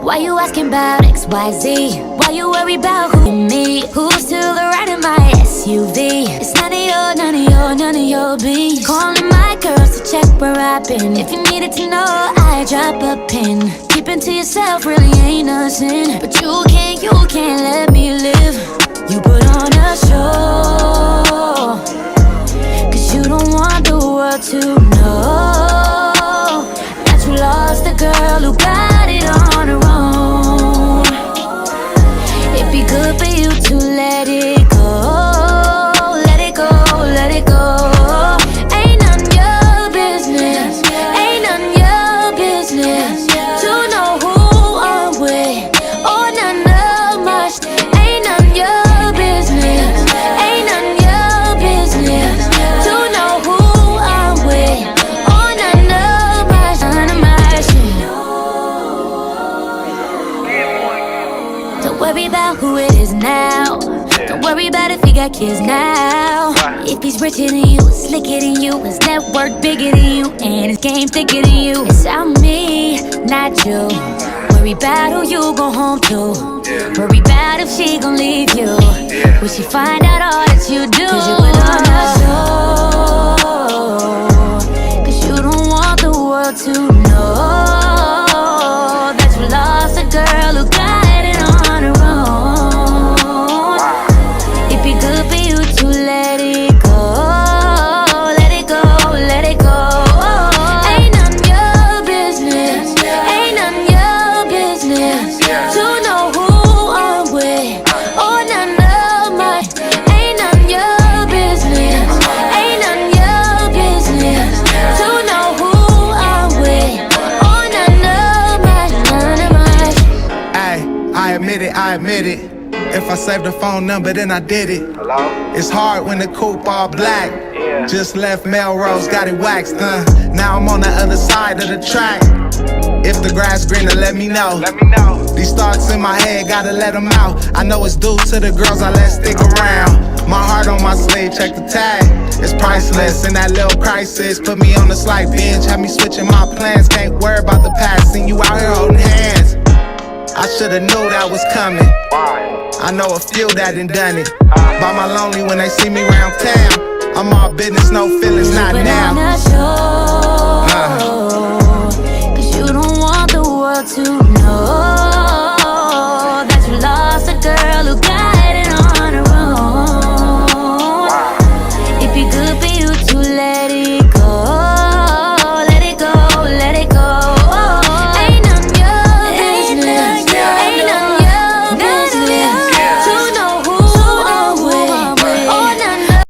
Why you asking about XYZ? Why you worry about who me? Who's to the right in my SUV? It's none of your beef. Calling my girls to check where I've been. If you needed to know, I drop a pin. Keeping to yourself really ain't nothing. But you can't let me live. You put on a show, cause you don't want the world to know that you lost the girl who got it on her own. It'd be good for you to let it go, let it go, let it go. Ain't none your business, ain't none your business to know who I'm with, or none of much. Ain't none your business, ain't none your business to know who I'm with, or none of my shit. Don't worry about who it is now. Don't worry about if he got kids now. If he's richer than you, slicker than you, his network bigger than you, and his game thicker than you. It's on me, not you. Worry about who you go home to. Worry about if she gon' leave you. Will she find out all that you do? Cause you put on a show, cause you don't want the world to know that you lost a girl who got it on her own. It'd be good for you to let it go, let it go, let it go. Ain't none your business, ain't none your business to know who I'm with, or none of my. Ain't none your business, ain't none your business to know who I'm with, or none of my, none of my. Ay, I admit it. If I saved the phone number, then I did it. Hello? It's hard when the coupe all black. Yeah. Just left Melrose, got it waxed, Now I'm on the other side of the track. If the grass greener, let me know. Let me know. These thoughts in my head, gotta let them out. I know it's due to the girls I let stick around. My heart on my sleeve, check the tag. It's priceless, and that little crisis put me on the slight binge, had me switching my plans. Can't worry about the past, seen you out here holding hands. I shoulda knew that was coming. Why? I know a few that done done it. By my lonely when they see me round town. I'm all business, no feelings, not Put now. on a show,